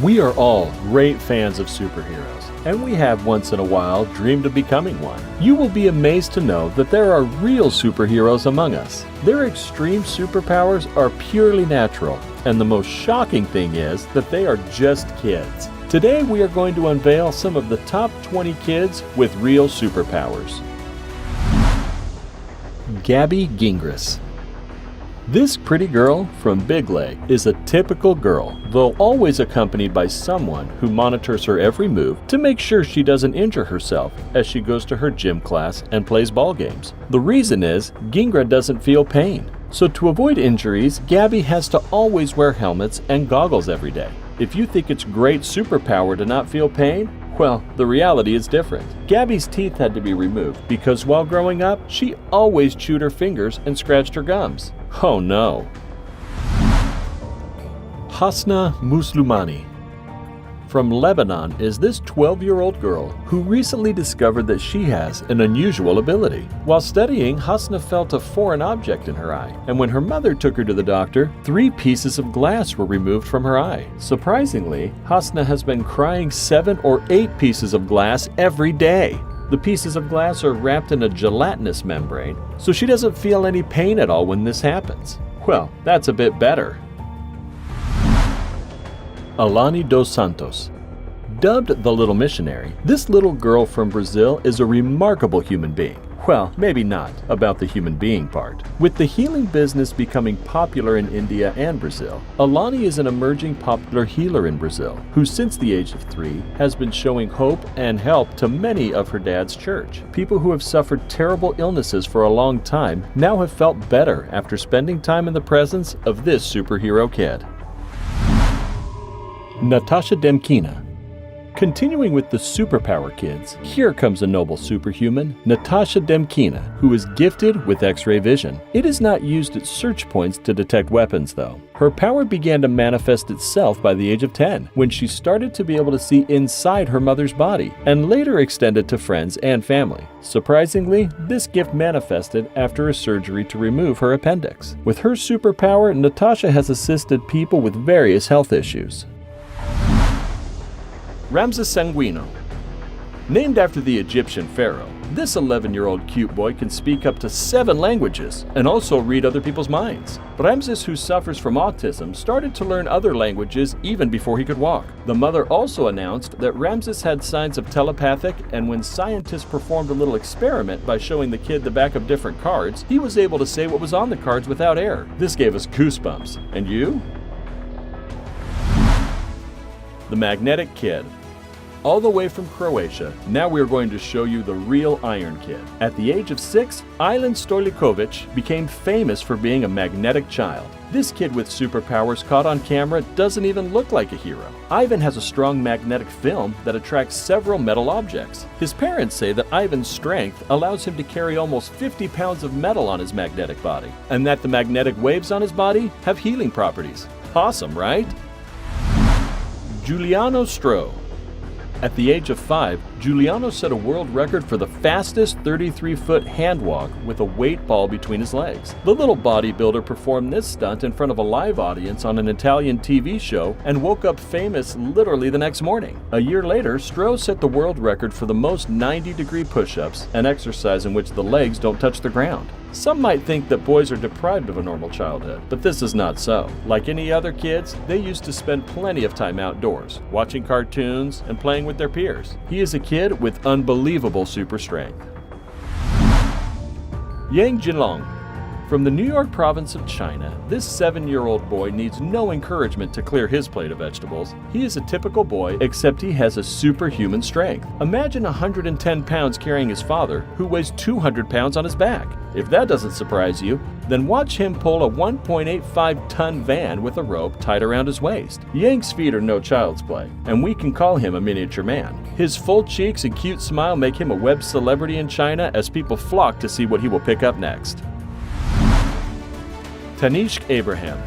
We are all great fans of superheroes, and we have once in a while dreamed of becoming one. You will be amazed to know that there are real superheroes among us. Their extreme superpowers are purely natural, and the most shocking thing is that they are just kids. Today we are going to unveil some of the top 20 kids with real superpowers. Gaby Gingras. This pretty girl from Big Leg is a typical girl, though always accompanied by someone who monitors her every move to make sure she doesn't injure herself as she goes to her gym class and plays ball games. The reason is Gingra doesn't feel pain. So to avoid injuries, Gaby has to always wear helmets and goggles every day. If you think it's great superpower to not feel pain, well, the reality is different. Gaby's teeth had to be removed because while growing up, she always chewed her fingers and scratched her gums. Oh no. Hasna Muslimani. From Lebanon is this 12-year-old girl who recently discovered that she has an unusual ability. While studying, Hasna felt a foreign object in her eye, and when her mother took her to the doctor, 3 pieces of glass were removed from her eye. Surprisingly, Hasna has been crying 7 or 8 pieces of glass every day. The pieces of glass are wrapped in a gelatinous membrane, so she doesn't feel any pain at all when this happens. Well, that's a bit better. Alani dos Santos. Dubbed the Little Missionary, this little girl from Brazil is a remarkable human being. Well, maybe not about the human being part. With the healing business becoming popular in India and Brazil, Alani is an emerging popular healer in Brazil, who since the age of 3 has been showing hope and help to many of her dad's church. People who have suffered terrible illnesses for a long time now have felt better after spending time in the presence of this superhero kid. Natasha Demkina. Continuing with the superpower kids, here comes a noble superhuman, Natasha Demkina, who is gifted with X-ray vision. It is not used at search points to detect weapons though. Her power began to manifest itself by the age of 10, when she started to be able to see inside her mother's body, and later extended to friends and family. Surprisingly, this gift manifested after a surgery to remove her appendix. With her superpower, Natasha has assisted people with various health issues. Ramses Sanguino. Named after the Egyptian pharaoh, this 11-year-old cute boy can speak up to 7 languages and also read other people's minds. Ramses, who suffers from autism, started to learn other languages even before he could walk. The mother also announced that Ramses had signs of telepathic, and when scientists performed a little experiment by showing the kid the back of different cards, he was able to say what was on the cards without air. This gave us goosebumps. And you? The Magnetic Kid. All the way from Croatia, now we are going to show you the real Iron Kid. At the age of 6, Ivan Stojkovic became famous for being a magnetic child. This kid with superpowers caught on camera doesn't even look like a hero. Ivan has a strong magnetic film that attracts several metal objects. His parents say that Ivan's strength allows him to carry almost 50 pounds of metal on his magnetic body, and that the magnetic waves on his body have healing properties. Awesome, right? Giuliano Stro. At the age of 5, Giuliano set a world record for the fastest 33-foot hand walk with a weight ball between his legs. The little bodybuilder performed this stunt in front of a live audience on an Italian TV show and woke up famous literally the next morning. A year later, Stro set the world record for the most 90-degree push-ups, an exercise in which the legs don't touch the ground. Some might think that boys are deprived of a normal childhood, but this is not so. Like any other kids, they used to spend plenty of time outdoors, watching cartoons and playing with their peers. He is a kid with unbelievable super strength. Yang Jinlong. From the New York province of China, this 7-year-old boy needs no encouragement to clear his plate of vegetables. He is a typical boy, except he has a superhuman strength. Imagine 110 pounds carrying his father, who weighs 200 pounds on his back. If that doesn't surprise you, then watch him pull a 1.85-ton van with a rope tied around his waist. Yang's feet are no child's play, and we can call him a miniature man. His full cheeks and cute smile make him a web celebrity in China as people flock to see what he will pick up next. Tanishq Abraham.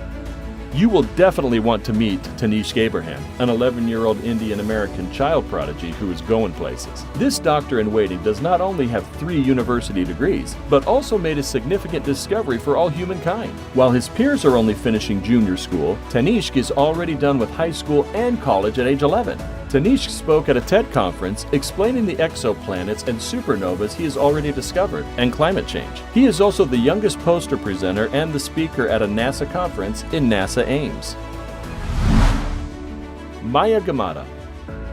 You will definitely want to meet Tanishq Abraham, an 11-year-old Indian-American child prodigy who is going places. This doctor-in-waiting does not only have 3 university degrees, but also made a significant discovery for all humankind. While his peers are only finishing junior school, Tanishq is already done with high school and college at age 11. Tanishq spoke at a TED conference explaining the exoplanets and supernovas he has already discovered and climate change. He is also the youngest poster presenter and the speaker at a NASA conference in NASA Ames. Maya Gamada.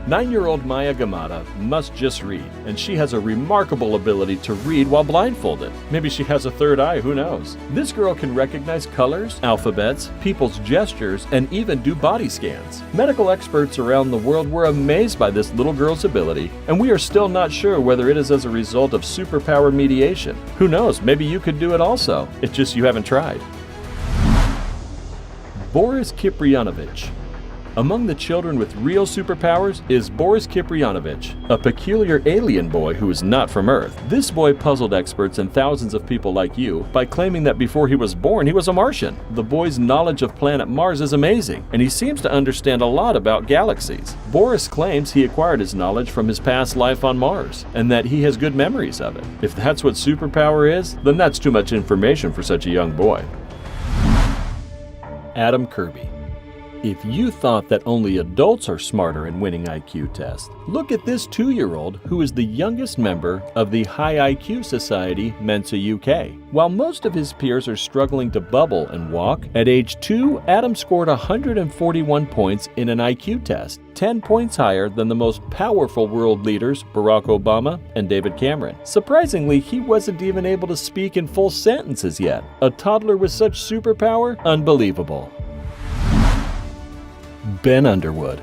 9-year-old Maya Gamada must just read, and she has a remarkable ability to read while blindfolded. Maybe she has a third eye, who knows? This girl can recognize colors, alphabets, people's gestures, and even do body scans. Medical experts around the world were amazed by this little girl's ability, and we are still not sure whether it is as a result of superpower mediation. Who knows, maybe you could do it also. It's just you haven't tried. Boris Kiprianovich. Among the children with real superpowers is Boris Kiprianovich, a peculiar alien boy who is not from Earth. This boy puzzled experts and thousands of people like you by claiming that before he was born, he was a Martian. The boy's knowledge of planet Mars is amazing, and he seems to understand a lot about galaxies. Boris claims he acquired his knowledge from his past life on Mars, and that he has good memories of it. If that's what superpower is, then that's too much information for such a young boy. Adam Kirby. If you thought that only adults are smarter in winning IQ tests, look at this 2-year-old who is the youngest member of the High IQ Society Mensa UK. While most of his peers are struggling to bubble and walk, at age 2, Adam scored 141 points in an IQ test, 10 points higher than the most powerful world leaders Barack Obama and David Cameron. Surprisingly, he wasn't even able to speak in full sentences yet. A toddler with such superpower? Unbelievable. Ben Underwood.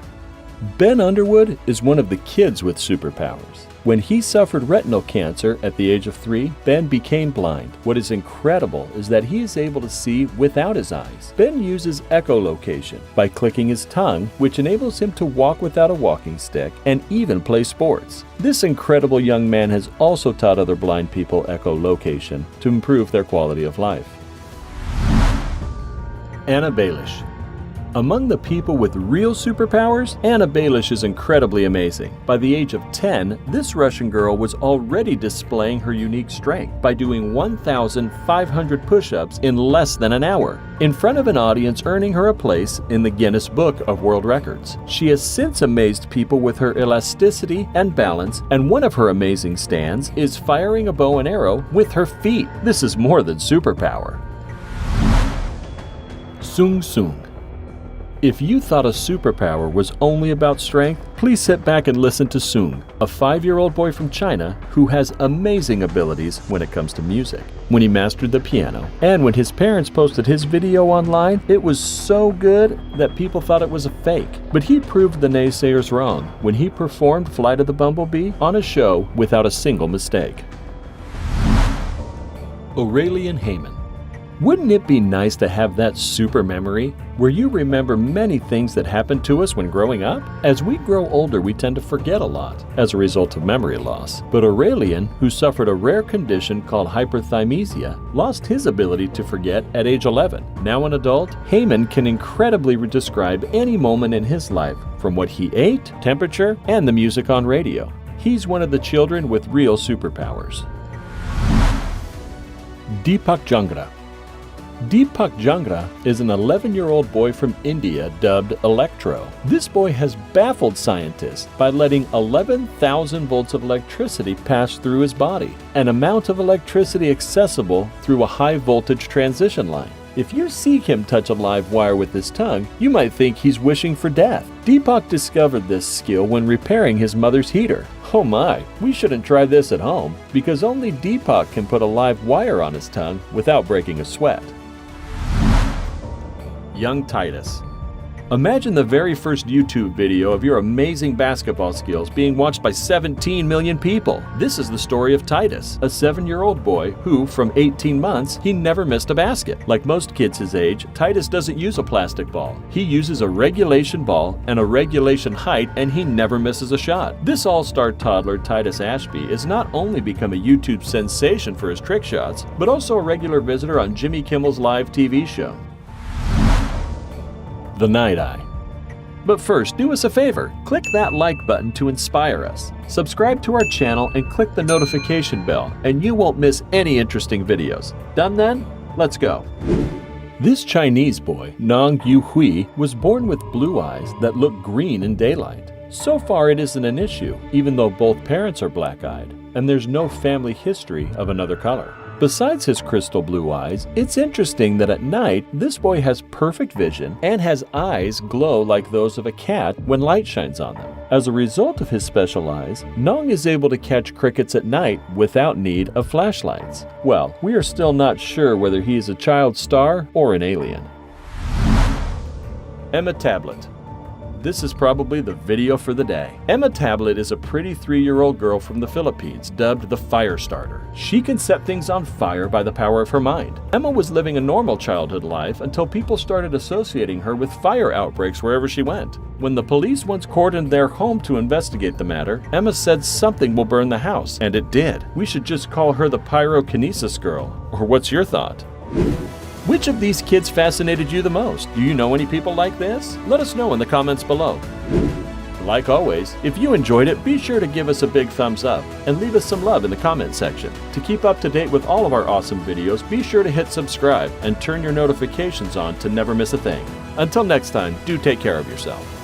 Ben Underwood is one of the kids with superpowers. When he suffered retinal cancer at the age of 3, Ben became blind. What is incredible is that he is able to see without his eyes. Ben uses echolocation by clicking his tongue, which enables him to walk without a walking stick and even play sports. This incredible young man has also taught other blind people echolocation to improve their quality of life. Anna Baelish. Among the people with real superpowers, Anna Baelish is incredibly amazing. By the age of 10, this Russian girl was already displaying her unique strength by doing 1,500 push-ups in less than an hour, in front of an audience, earning her a place in the Guinness Book of World Records. She has since amazed people with her elasticity and balance, and one of her amazing stands is firing a bow and arrow with her feet. This is more than superpower. Sung Sung. If you thought a superpower was only about strength, please sit back and listen to Sung, a 5-year-old boy from China who has amazing abilities when it comes to music. When he mastered the piano, and when his parents posted his video online, it was so good that people thought it was a fake. But he proved the naysayers wrong when he performed Flight of the Bumblebee on a show without a single mistake. Aurelian Heyman. Wouldn't it be nice to have that super memory where you remember many things that happened to us when growing up? As we grow older, we tend to forget a lot as a result of memory loss. But Aurelian, who suffered a rare condition called hyperthymesia, lost his ability to forget at age 11. Now an adult, Heyman can incredibly describe any moment in his life, from what he ate, temperature, and the music on radio. He's one of the children with real superpowers. Deepak Gingra. Deepak Gingra is an 11-year-old boy from India dubbed Electro. This boy has baffled scientists by letting 11,000 volts of electricity pass through his body, an amount of electricity accessible through a high-voltage transition line. If you see him touch a live wire with his tongue, you might think he's wishing for death. Deepak discovered this skill when repairing his mother's heater. Oh my, we shouldn't try this at home, because only Deepak can put a live wire on his tongue without breaking a sweat. Young Titus. Imagine the very first YouTube video of your amazing basketball skills being watched by 17 million people. This is the story of Titus, a 7-year-old boy who, from 18 months, he never missed a basket. Like most kids his age, Titus doesn't use a plastic ball. He uses a regulation ball and a regulation height, and he never misses a shot. This all-star toddler, Titus Ashby, has not only become a YouTube sensation for his trick shots, but also a regular visitor on Jimmy Kimmel's live TV show. the night eye. But first, do us a favor, click that like button to inspire us. Subscribe to our channel and click the notification bell, and you won't miss any interesting videos. Done then? Let's go. This Chinese boy, Nong Yu Hui, was born with blue eyes that look green in daylight. So far it isn't an issue, even though both parents are black-eyed, and there's no family history of another color. Besides his crystal blue eyes, it's interesting that at night, this boy has perfect vision and has eyes glow like those of a cat when light shines on them. As a result of his special eyes, Nong is able to catch crickets at night without need of flashlights. Well, we are still not sure whether he is a child star or an alien. Emma Tablet. This is probably the video for the day. Emma Tablet is a pretty 3-year-old girl from the Philippines dubbed the Fire Starter. She can set things on fire by the power of her mind. Emma was living a normal childhood life until people started associating her with fire outbreaks wherever she went. When the police once cordoned their home to investigate the matter, Emma said something will burn the house, and it did. We should just call her the pyrokinesis girl. Or what's your thought? Which of these kids fascinated you the most? Do you know any people like this? Let us know in the comments below. Like always, if you enjoyed it, be sure to give us a big thumbs up and leave us some love in the comment section. To keep up to date with all of our awesome videos, be sure to hit subscribe and turn your notifications on to never miss a thing. Until next time, do take care of yourself.